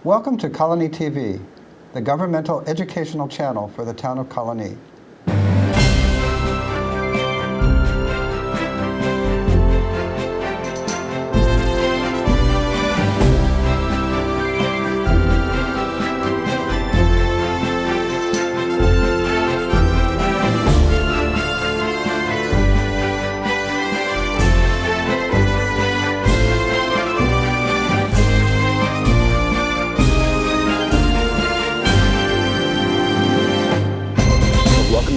Welcome to Colonie TV, the governmental educational channel for the town of Colonie.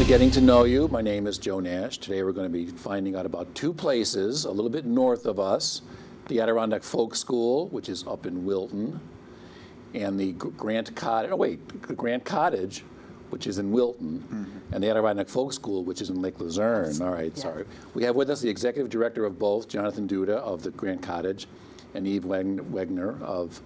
Getting to know you. My name is Joe Nash. Today we're going to be finding out about two places a little bit north of us, the Adirondack Folk School, which is up in Wilton, and the Grant Cottage, which is in Wilton, and the Adirondack Folk School, which is in Lake Luzerne. All right, sorry. We have with us the executive director of both, Jonathan Duda of the Grant Cottage, and Eve Wenger of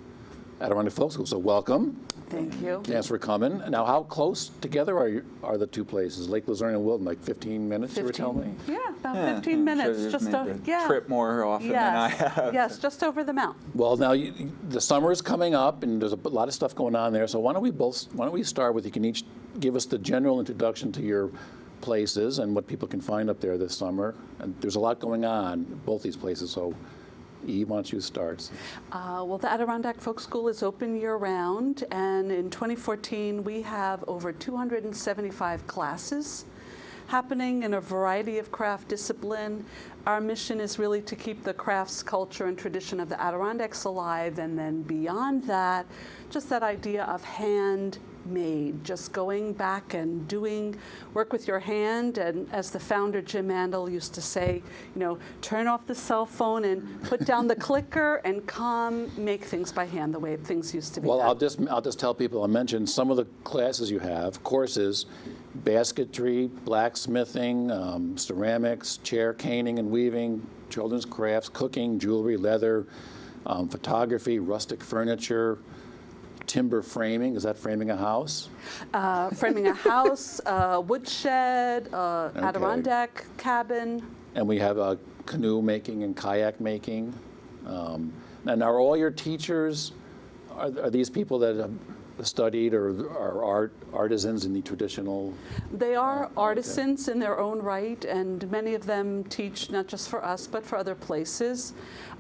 Adirondack Folk School. So welcome. Thank you. Thanks for coming. Now, how close together are the two places, Lake Luzerne and Wilton? Like 15 minutes, you were telling me? Yeah, about 15 minutes. So just trip more often than I have. Yes, just over the mountain. Well, now the summer is coming up, and there's a lot of stuff going on there. So why don't we start with, you can each give us the general introduction to your places and what people can find up there this summer. And there's a lot going on both these places. So Eve, why don't you start? Well, the Adirondack Folk School is open year-round, and in 2014 we have over 275 classes happening in a variety of craft discipline. Our mission is really to keep the crafts, culture, and tradition of the Adirondacks alive, and then beyond that, just that idea of handmade, just going back and doing work with your hand. And as the founder, Jim Mandel, used to say, you know, turn off the cell phone and put down the clicker and come make things by hand the way things used to be Well, done. I'll just tell people, I'll mention some of the classes you have, courses, basketry, blacksmithing, ceramics, chair caning and weaving, children's crafts, cooking, jewelry, leather, photography, rustic furniture, timber framing. Is that framing a house? Framing a house, woodshed, Adirondack cabin. And we have canoe making and kayak making. And are all your teachers, are these people that have studied or are artisans in the traditional? They are artisans in their own right, and many of them teach not just for us, but for other places.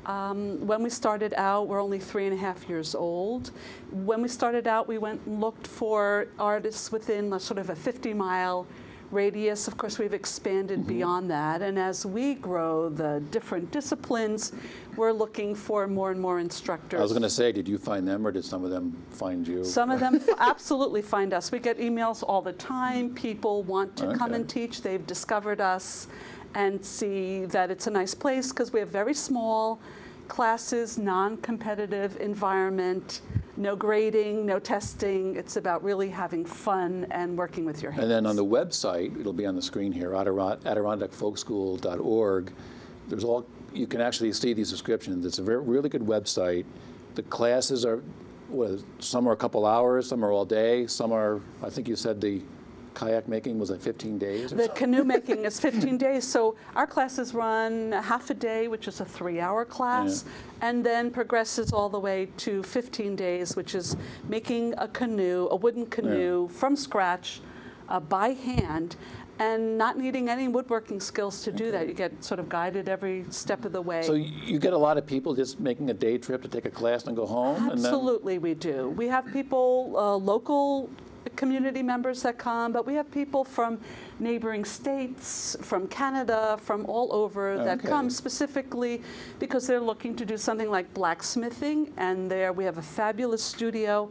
When we started out, we're only 3.5 years old. When we started out, we went and looked for artists within a sort of a 50-mile radius. Of course, we've expanded beyond that, and as we grow the different disciplines, we're looking for more and more instructors. I was going to say, did you find them or did some of them find you? Some of them absolutely find us. We get emails all the time. People want to come and teach. They've discovered us and see that it's a nice place because we have very small classes, non-competitive environment, no grading, no testing. It's about really having fun and working with your hands. And then on the website, it'll be on the screen here, AdirondackFolkSchool.org. There's you can actually see these descriptions. It's a really good website. The classes are, some are a couple hours, some are all day, some are, I think you said the kayak making was 15 days? The canoe making is 15 days. So our classes run half a day, which is a 3-hour class, and then progresses all the way to 15 days, which is making a canoe, a wooden canoe from scratch by hand, and not needing any woodworking skills to do that. You get sort of guided every step of the way. So you get a lot of people just making a day trip to take a class and go home? Absolutely, we do. We have people, local community members that come, but we have people from neighboring states, from Canada, from all over that come specifically because they're looking to do something like blacksmithing, and there we have a fabulous studio,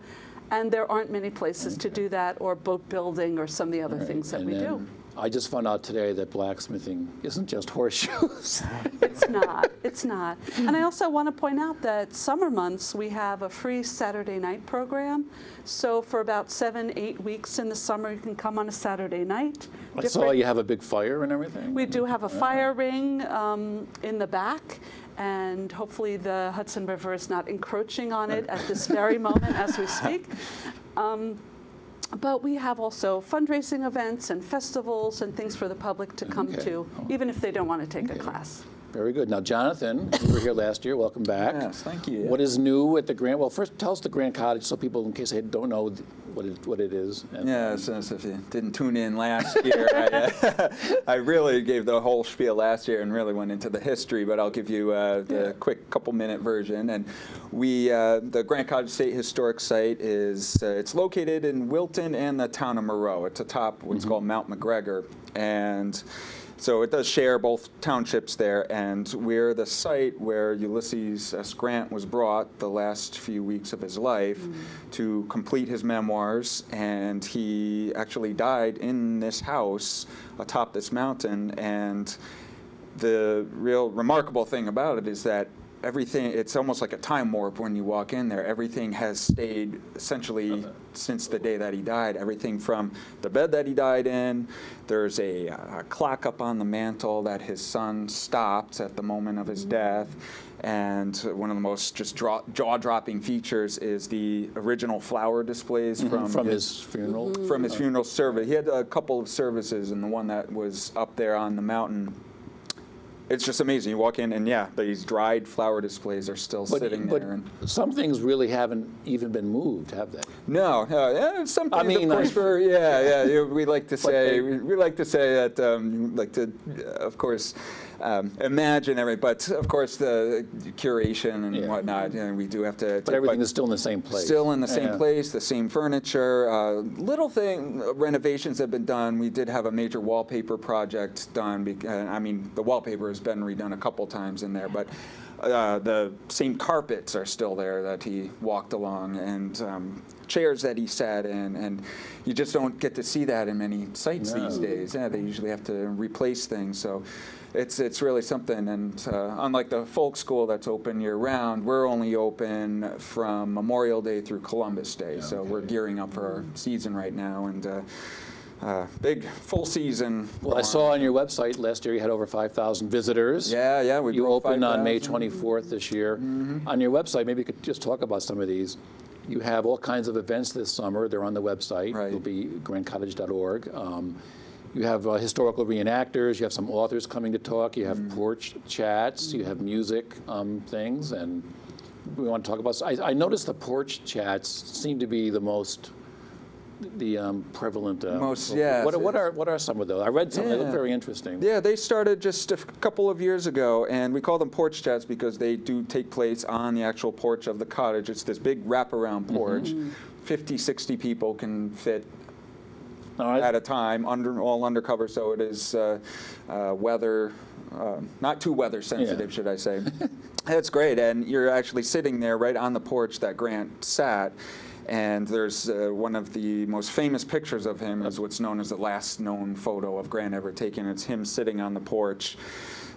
and there aren't many places to do that, or boat building, or some of the other things that we do. I just found out today that blacksmithing isn't just horseshoes. It's not. It's not. And I also want to point out that summer months we have a free Saturday night program. So for about 7-8 weeks in the summer, you can come on a Saturday night. I saw you have a big fire and everything. We do have a fire ring in the back. And hopefully the Hudson River is not encroaching on it at this very moment as we speak. But we have also fundraising events and festivals and things for the public to come to, even if they don't want to take a class. Very good. Now, Jonathan, you were here last year. Welcome back. Yes, thank you. What is new at the Grant? Well, first, tell us the Grant Cottage, so people, in case they don't know what it is. And, Yeah, so if you didn't tune in last year, I really gave the whole spiel last year and really went into the history, but I'll give you the quick couple-minute version. And the Grant Cottage State Historic Site is it's located in Wilton and the town of Moreau. It's atop what's called Mount McGregor, and so it does share both townships there, and we're the site where Ulysses S. Grant was brought the last few weeks of his life to complete his memoirs, and he actually died in this house atop this mountain. And the real remarkable thing about it is that everything, it's almost like a time warp when you walk in there. Everything has stayed essentially since the day that he died. Everything from the bed that he died in. There's a clock up on the mantle that his son stopped at the moment of his death. And one of the most just jaw-dropping features is the original flower displays from his funeral. From his funeral service. He had a couple of services, and the one that was up there on the mountain, it's just amazing. You walk in, and yeah, these dried flower displays are still sitting there. And some things really haven't even been moved, have they? no, some things, I mean, of course, we like to say that like to, of course, imagine everything, but of course the curation and whatnot, we do have to. But everything is still in the same place. Still in the same place, the same furniture. Little renovations have been done. We did have a major wallpaper project done. I mean, the wallpaper has been redone a couple times in there, but the same carpets are still there that he walked along, and chairs that he sat in, and you just don't get to see that in many sites these days. Yeah, they usually have to replace things, so it's really something. And unlike the folk school that's open year-round, we're only open from Memorial Day through Columbus Day, so we're gearing up for our season right now, and big full season. Well, I saw on your website last year you had over 5,000 visitors. Yeah. You opened on May 24th this year. On your website, maybe you could just talk about some of these. You have all kinds of events this summer. They're on the website. Right. It'll be grantcottage.org. You have historical reenactors. You have some authors coming to talk. You have porch chats. You have music things. And we want to talk about, I noticed the porch chats seem to be the most prevalent. What are some of those? I read some. They look very interesting. Yeah, they started just a couple of years ago, and we call them porch chats because they do take place on the actual porch of the cottage. It's this big wraparound porch. 50, 60 people can fit at a time, all undercover, so it is weather, not too weather sensitive, should I say. That's great, and you're actually sitting there right on the porch that Grant sat. And there's one of the most famous pictures of him is what's known as the last known photo of Grant ever taken. It's him sitting on the porch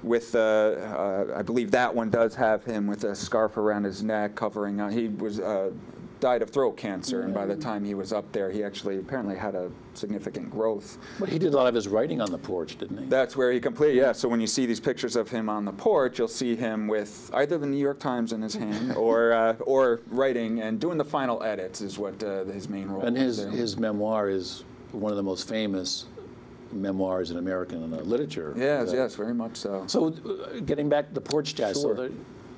with, I believe that one does have him with a scarf around his neck covering. He was died of throat cancer, and by the time he was up there, he actually apparently had a significant growth. But he did a lot of his writing on the porch, didn't he? That's where he completed, yeah. So when you see these pictures of him on the porch, you'll see him with either the New York Times in his hand or writing and doing the final edits is what his main role is. And his memoir is one of the most famous memoirs in American literature. Yes, very much so. So getting back to the porch chat, Sure.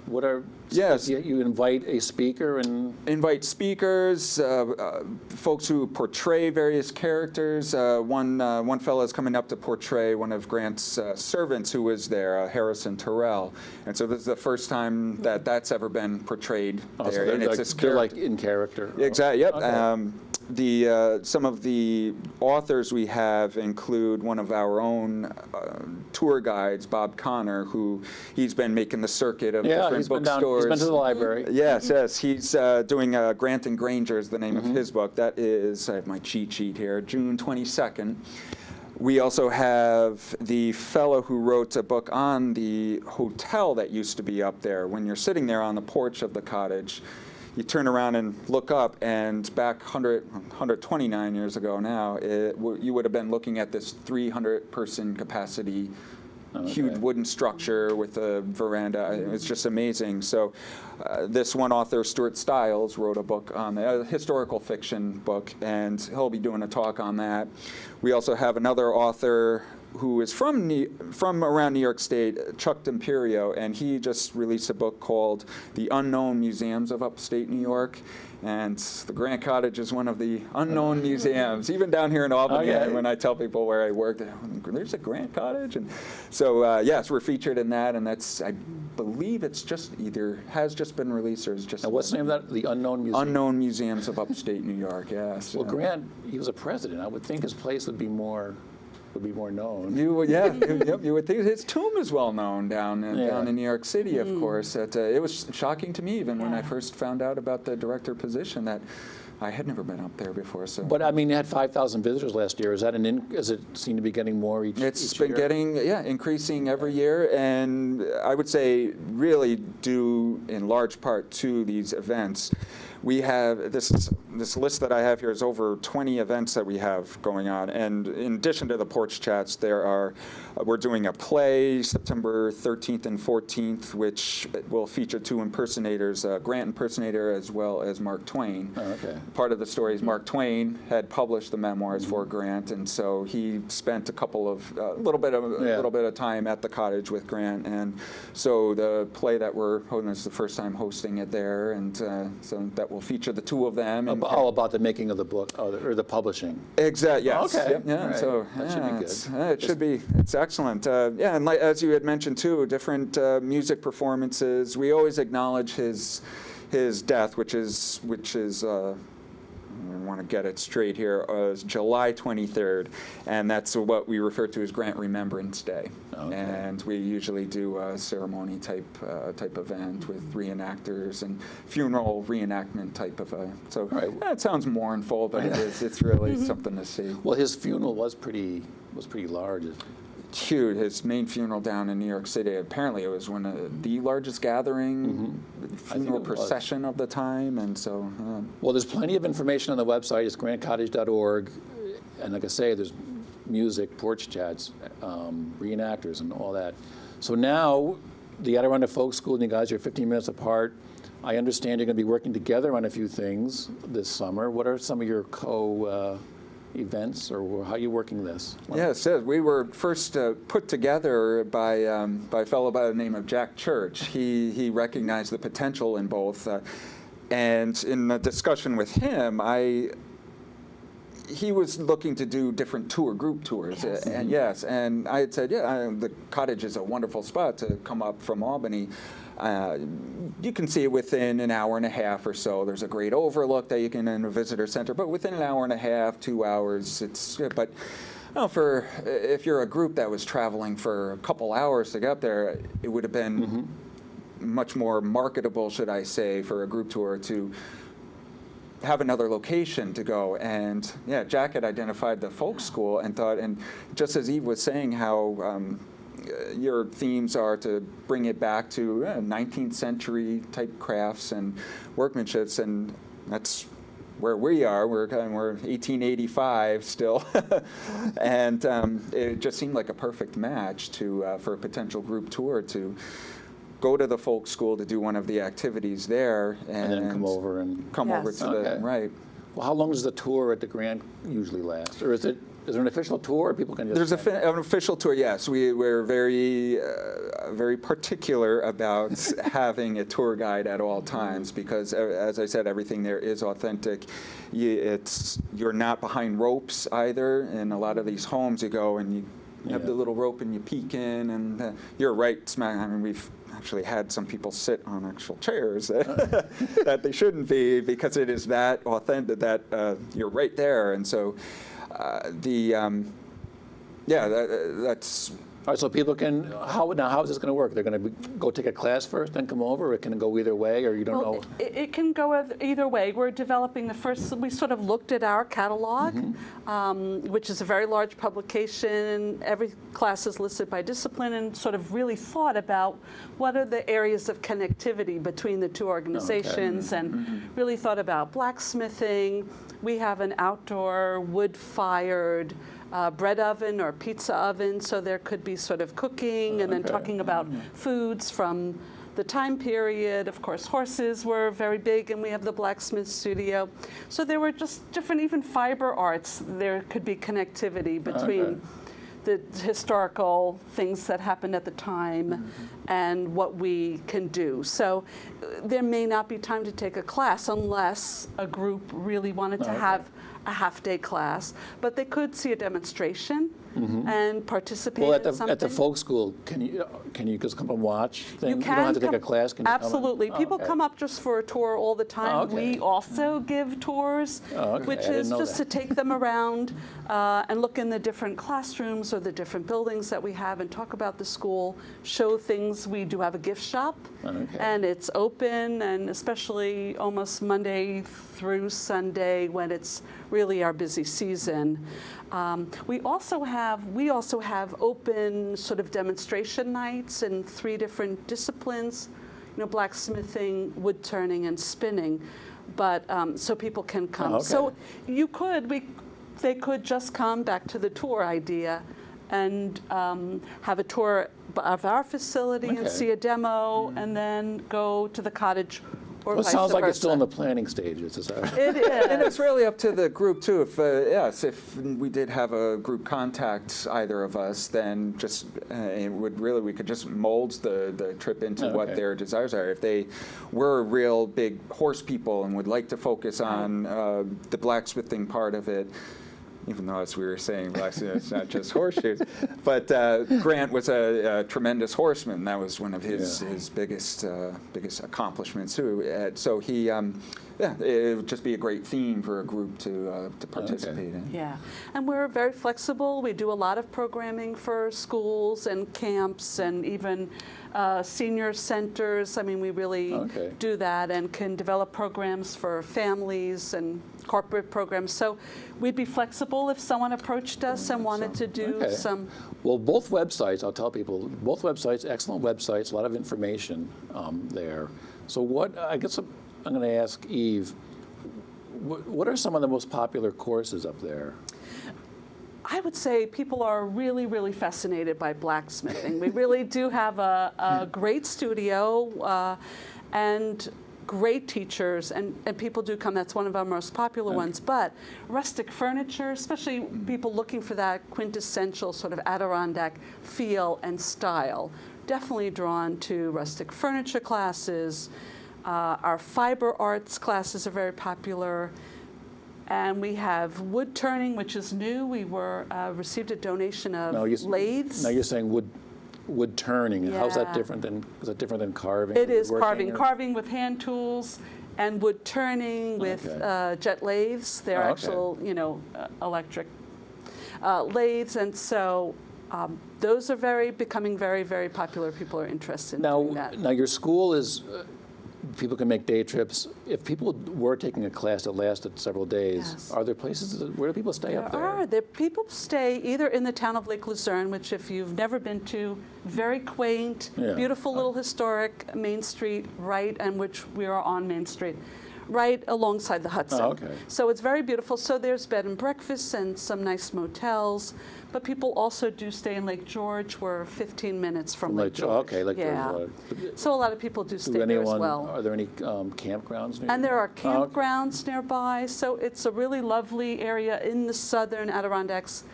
What are, yes. You invite a speaker and? Invite speakers, folks who portray various characters. One fellow is coming up to portray one of Grant's servants who was there, Harrison Terrell. And so this is the first time that that's ever been portrayed there. So and they're like in character? Exactly, yep. Okay. Some of the authors we have include one of our own tour guides, Bob Connor, who he's been making the circuit of different bookstores. He's been to the library. Yes. He's doing Grant and Granger is the name of his book. That is, I have my cheat sheet here, June 22nd. We also have the fellow who wrote a book on the hotel that used to be up there. When you're sitting there on the porch of the cottage, you turn around and look up, and back 129 years ago now, you would have been looking at this 300-person capacity, huge wooden structure with a veranda. It's just amazing. So this one author, Stuart Stiles, wrote a book on a historical fiction book, and he'll be doing a talk on that. We also have another author, who is from around New York State, Chuck D'Imperio, and he just released a book called The Unknown Museums of Upstate New York. And the Grant Cottage is one of the unknown museums, even down here in Albany. Okay. When I tell people where I work, there's a Grant Cottage. And so, yes, we're featured in that, and that's, I believe it's just has just been released or is just. Now, what's the name of that? The Unknown Museum? Unknown Museums of Upstate New York, yes. Well, Grant, he was a president. I would think his place would be more known. You would think his tomb is well known down in New York City, of course. It was shocking to me even when I first found out about the director position that I had never been up there before. So, But I mean, it had 5,000 visitors last year. Is that does it seem to be getting more each year? It's been getting, increasing every year, and I would say really due in large part to these events. We have this list that I have here is over 20 events that we have going on, and in addition to the porch chats, we're doing a play September 13th and 14th, which will feature 2 impersonators, Grant impersonator as well as Mark Twain. Oh, okay. Part of the story is Mark Twain had published the memoirs for Grant, and so he spent a little bit of time at the cottage with Grant, and so the play that we're holding is the first time hosting it there, and so that will feature the 2 of them. And about the making of the book or the publishing. Exactly. Yes. Okay. Yep, yeah. Right. So that should be good. It should be. It's excellent. And as you had mentioned too, different music performances. We always acknowledge his death, which is. I want to get it straight here, is July 23rd, and that's what we refer to as Grant Remembrance Day. Okay. And we usually do a ceremony type event with reenactors and funeral reenactment type of a. So that sounds mournful, but it's really something to see. Well, his funeral was pretty large. Huge. His main funeral down in New York City, apparently it was one of the largest gathering funeral procession of the time, and so. Well, there's plenty of information on the website. It's grantcottage.org, and like I say, there's music, porch chats, reenactors, and all that. So now, the Adirondack Folk School and you guys are 15 minutes apart. I understand you're going to be working together on a few things this summer. What are some of your events, or how are you working this? Yes, we were first put together by a fellow by the name of Jack Church. He recognized the potential in both, and in the discussion with him, he was looking to do different group tours, and I had said, the cottage is a wonderful spot to come up from Albany. You can see it within an hour and a half or so. There's a great overlook that you can in a visitor center, but within an hour and a half, 2 hours, it's good. But if you're a group that was traveling for a couple hours to get up there, it would have been much more marketable, should I say, for a group tour to have another location to go. And Jack had identified the folk school and thought, and just as Eve was saying how your themes are to bring it back to 19th century type crafts and workmanships, and that's where we are. We're 1885 still, and it just seemed like a perfect match for a potential group tour to go to the folk school to do one of the activities there, and then come over to the right. Well, how long does the tour at the Grant usually last, or is there an official tour, or people can just? There's an official tour, yes. We're very, very particular about having a tour guide at all times because, as I said, everything there is authentic. You're not behind ropes either. In a lot of these homes, you go and you have the little rope and you peek in, and you're right smack. I mean, we've actually had some people sit on actual chairs that they shouldn't be because it is that authentic that you're right there, and so. That's. All right, so people can, how is this going to work? They're going to go take a class first, then come over? It can go either way, or you don't know? It can go either way. We're developing we sort of looked at our catalog, which is a very large publication. Every class is listed by discipline, and sort of really thought about what are the areas of connectivity between the 2 organizations, and really thought about blacksmithing. We have an outdoor wood-fired bread oven or pizza oven, so there could be sort of cooking and then talking about foods from the time period. Of course, horses were very big, and we have the blacksmith studio. So there were just different, even fiber arts. There could be connectivity between the historical things that happened at the time and what we can do. So there may not be time to take a class unless a group really wanted to have a half-day class, but they could see a demonstration and participate Well, in something. at the folk school, can you just come and watch things? You can don't have to take come- a class? Can you come and- Absolutely. Oh, People okay. come up just for a tour all the time. Oh, okay. We also give tours, Oh, okay. which I didn't is know just that. to take them around and look in the different classrooms or the different buildings that we have and talk about the school, show things. We do have a gift shop, Okay. and it's open, and especially almost Monday through Sunday when it's really our busy season. We also have open sort of demonstration nights in 3 different disciplines, blacksmithing, wood turning, and spinning. But so people can come. Oh, okay. So they could just come back to the tour idea and have a tour of our facility and Okay. see a demo, and then go to the cottage. Or Well, it vice sounds like versa. it's still in the planning stages. Is that right? It And is. it's really up to the group too. If we did have a group contact either of us, then just we could just mold the trip into what Okay. their desires are. If they were real big horse people and would like to focus on the blacksmithing part of it. Even though, as we were saying, blacksmithing is not just horseshoes. But Grant was a tremendous horseman. That was one of his biggest accomplishments too. So he, it would just be a great theme for a group to participate in. Yeah, and we're very flexible. We do a lot of programming for schools and camps and even senior centers. I mean, we really Okay. do that and can develop programs for families and corporate programs. So we'd be flexible if someone approached us and wanted to do Okay. some. Well, both websites, I'll tell people, both websites, excellent websites, a lot of information there. So I guess I'm going to ask Eve, what are some of the most popular courses up there? I would say people are really, really fascinated by blacksmithing. We really do have a great studio and great teachers, and people do come. That's one of our most popular ones. But rustic furniture, especially people looking for that quintessential sort of Adirondack feel and style, definitely drawn to rustic furniture classes. Our fiber arts classes are very popular. And we have wood turning, which is new. We received a donation of lathes. Now you're saying wood turning. Yeah. How's that different than? Is it different than carving? It is woodworking, carving with hand tools, and wood turning with jet lathes. They're okay. actual, electric lathes, and so those are becoming very, very popular. People are interested in doing that. Now your school is. People can make day trips. If people were taking a class that lasted several days, Yes. are there places where do people stay up there? People stay either in the town of Lake Luzerne, which if you've never been to, very quaint, Yeah. beautiful little historic Main Street, and which we are on Main Street, right alongside the Hudson. Oh, okay. So it's very beautiful. So there's bed and breakfasts and some nice motels, but people also do stay in Lake George. We're 15 minutes from Lake George. Okay, Lake yeah. George. So a lot of people do stay there as well. Are there any campgrounds near And there are Oh, okay. campgrounds nearby, so it's a really lovely area in the southern Adirondacks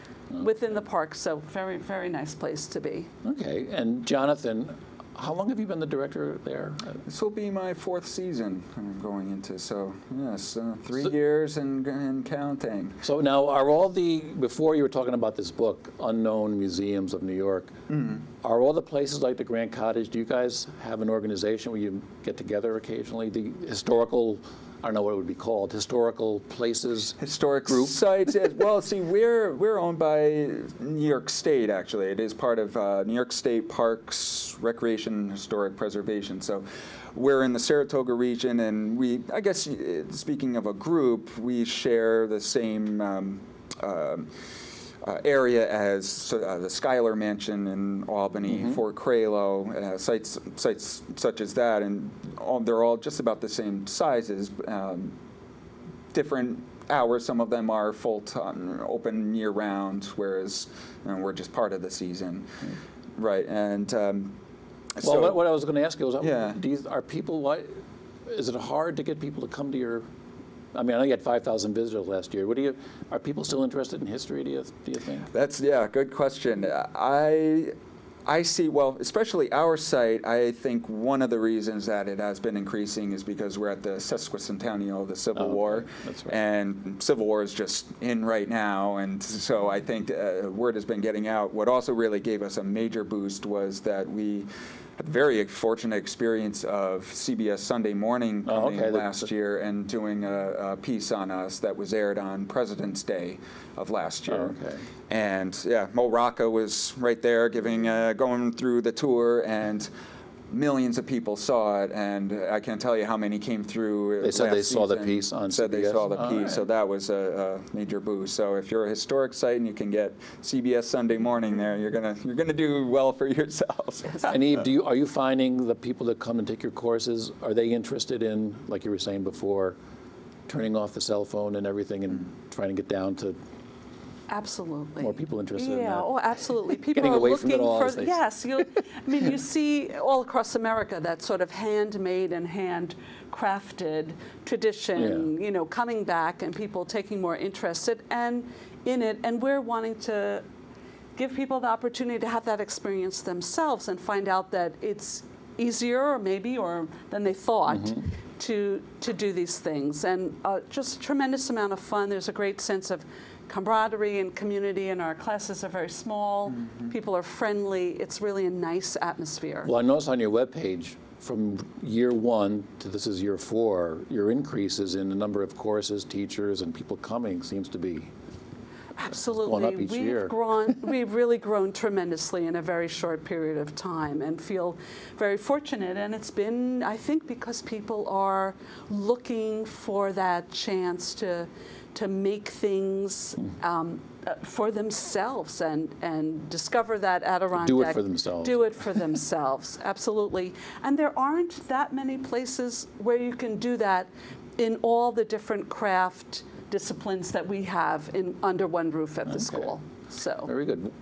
within the park, so very, very nice place to be. Okay, and Jonathan, how long have you been the director there? This will be my 4th season I'm going into, so yes, 3 years and counting. So now, before you were talking about this book, Unknown Museums of New York, are all the places like the Grand Cottage, do you guys have an organization where you get together occasionally? The historical, I don't know what it would be called, historical places? Historic Group? sites. Yes. Well, see, we're owned by New York State. Actually, it is part of New York State Parks, Recreation, and Historic Preservation. So, we're in the Saratoga region, and I guess, speaking of a group, we share the same area as the Schuyler Mansion in Albany, Fort Craylow, sites such as that, and they're all just about the same sizes. Different hours. Some of them are full-time, open year-round, whereas we're just part of the season, right? And Well, what I was going to ask you was, Yeah. are people? Is it hard to get people to come to your I mean, I know you had 5,000 visitors last year. Are people still interested in history, do you think? That's, yeah, good question. I see, well, especially our site, I think one of the reasons that it has been increasing is because we're at the sesquicentennial of the Civil War. That's right. And Civil War is just in right now, and so I think word has been getting out. What also really gave us a major boost was that we had a very fortunate experience of CBS Sunday Morning coming last year and doing a piece on us that was aired on President's Day of last year. And yeah, Mo Rocca was right there giving, going through the tour, and millions of people saw it, and I can't tell you how many came through. They said they saw the piece on Said CBS? they saw the piece, Right. so that was a major boost. So if you're a historic site and you can get CBS Sunday Morning there, you're gonna do well for yourselves. And Eve, are you finding the people that come and take your courses, are they interested in, like you were saying before, turning off the cell phone and everything and trying to get down to Absolutely. more people interested in that? Yeah, oh, absolutely. People Getting are away looking from it all, for, as they say. yes, I mean, you see all across America that sort of handmade and handcrafted tradition, you know, coming back and people taking more interest in it, and we're wanting to give people the opportunity to have that experience themselves and find out that it's easier maybe or than they thought to do these things, and just a tremendous amount of fun. There's a great sense of camaraderie and community, and our classes are very small. People are friendly. It's really a nice atmosphere. Well, I noticed on your webpage, from year 1 to this is year 4, your increases in the number of courses, teachers, and people coming seems to be Absolutely. going up each year. We've really grown tremendously in a very short period of time and feel very fortunate. And it's been, I think, because people are looking for that chance to make things for themselves and discover that Adirondack. Do it for themselves. Do it for themselves, absolutely. And there aren't that many places where you can do that in all the different craft disciplines that we have under one roof at the school. So Very good.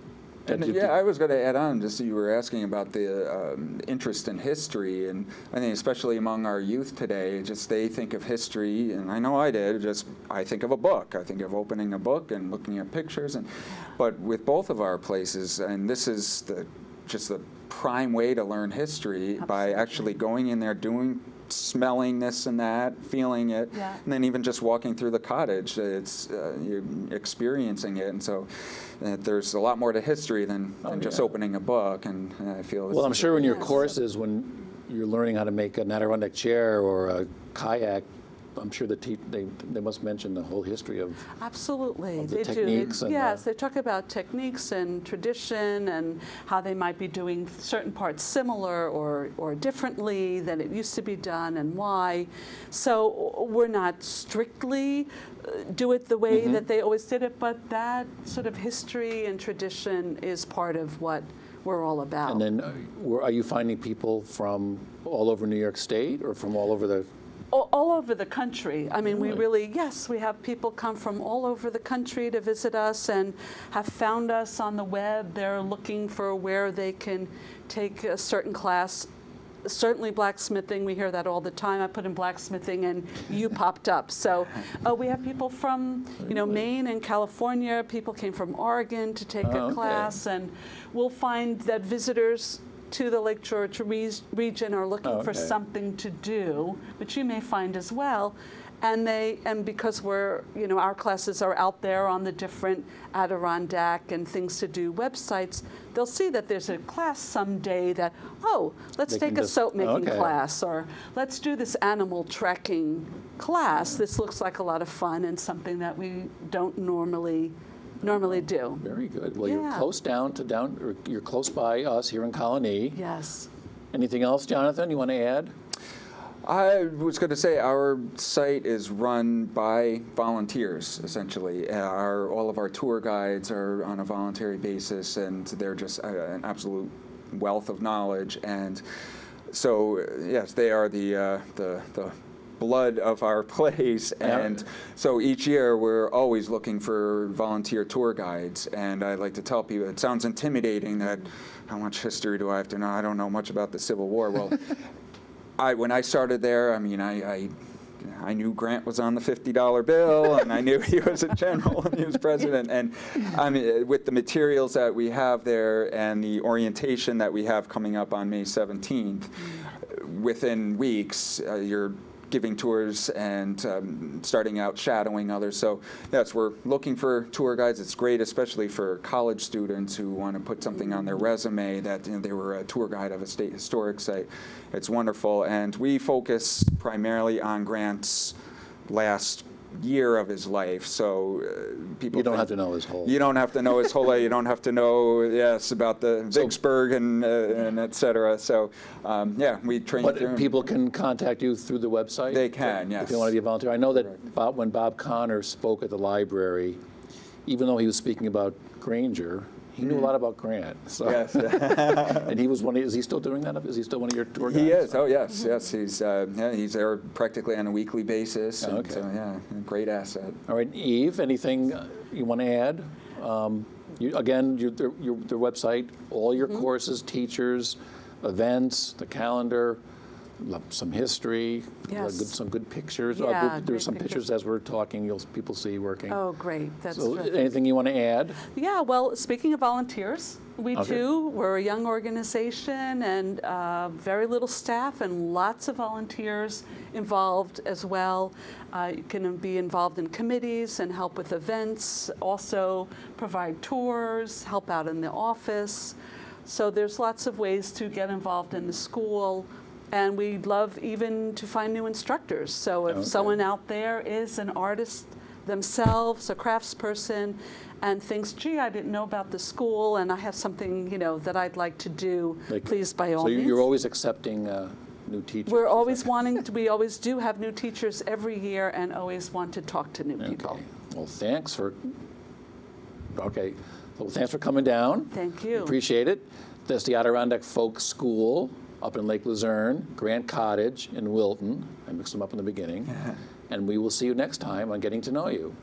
And yeah, I was going to add on, just you were asking about the interest in history, and I think especially among our youth today, just they think of history, and I know I did, I think of a book. I think of opening a book and looking at pictures, but with both of our places, and this is just the prime way to learn history, by actually going in there, smelling this and that, feeling it, and then even just walking through the cottage, you're experiencing it, and so there's a lot more to history than just opening a book, and I feel. Well, I'm sure in your courses, when you're learning how to make an Adirondack chair or a kayak, I'm sure they must mention the whole history of absolutely of the they techniques do. and Yes, they talk about techniques and tradition and how they might be doing certain parts similar or differently than it used to be done and why. So we're not strictly do it the way that they always did it, but that sort of history and tradition is part of what we're all about. And then are you finding people from all over New York State or from all over the all over the country. I mean, we have people come from all over the country to visit us and have found us on the web. They're looking for where they can take a certain class. Certainly blacksmithing, we hear that all the time. I put in blacksmithing and you popped up. So we have people from Maine and California. People came from Oregon to take a class, and we'll find that visitors to the Lake George region are looking for something to do, which you may find as well. And because our classes are out there on the different Adirondack and things to do websites, they'll see that there's a class someday that, let's take a soap making class, or let's do this animal tracking class. This looks like a lot of fun and something that we don't normally do. Very good. Well, you're close you're close by us here in Colonie. Yes. Anything else, Jonathan, you want to add? I was going to say our site is run by volunteers, essentially. All of our tour guides are on a voluntary basis, and they're just an absolute wealth of knowledge. And so, yes, they are the blood of our place, and so each year we're always looking for volunteer tour guides. And I like to tell people, it sounds intimidating that how much history do I have to know? I don't know much about the Civil War. Well, when I started there, I mean, I I knew Grant was on the $50 bill, and I knew he was a general and he was president. And I mean, with the materials that we have there and the orientation that we have coming up on May 17th, within weeks, you're giving tours and starting out shadowing others. So yes, we're looking for tour guides. It's great, especially for college students who want to put something on their resume that they were a tour guide of a state historic site. It's wonderful, and we focus primarily on Grant's last year of his life. So people. You don't have to know his whole. You don't have to know his whole life. You don't have to know, yes, about the Vicksburg and et cetera. So yeah, we train through. But people can contact you through the website? They can, yes. If you want to be a volunteer. I know that when Bob Connor spoke at the library, even though he was speaking about Granger, he knew a lot about Grant. So. Yes. And he was one. Is he still doing that? Is he still one of your tour guides? He is. Oh yes, yes. He's there practically on a weekly basis. Oh, okay. And so yeah, a great asset. All right, Eve. Anything you want to add? Again, their website, all your courses, teachers, events, the calendar. Some history, Yes. some good pictures. Yeah, There's great some pictures. pictures as we're talking. People see working. Oh, great. That's So, terrific. anything you want to add? Yeah, well, speaking of volunteers, we Okay. too, we're a young organization and very little staff and lots of volunteers involved as well. You can be involved in committees and help with events, also provide tours, help out in the office. So there's lots of ways to get involved in the school. And we'd love even to find new instructors. So if someone out there is an artist themselves, a craftsperson, and thinks, gee, I didn't know about the school and I have something, that I'd like to do, please, by all means. So you're always accepting new teachers? We're always we always do have new teachers every year and always want to talk to new people. Okay. Well, thanks for coming down. Thank you. Appreciate it. That's the Adirondack Folk School up in Lake Luzerne, Grant Cottage in Wilton. I mixed them up in the beginning. And we will see you next time on Getting to Know You.